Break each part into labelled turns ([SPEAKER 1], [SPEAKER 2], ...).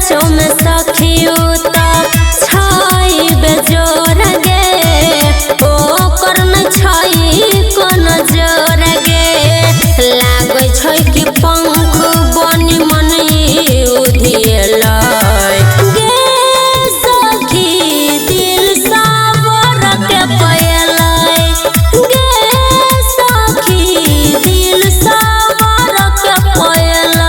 [SPEAKER 1] सचो में सखियो तो छाई बेजोर गे ओ करन छाई कोन जोर गे लागै छै कि पंख बनी मन उधिएलै गे सखी दिल सावर के पयलै गे सखी दिल सावर के पयलै।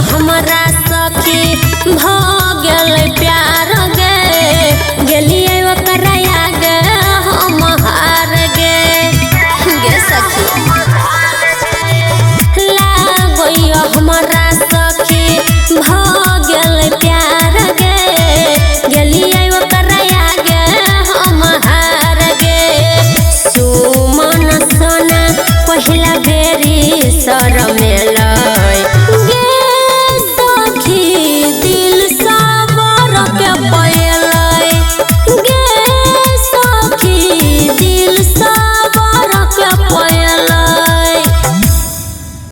[SPEAKER 1] हमरा सखी भ गेलै प्यार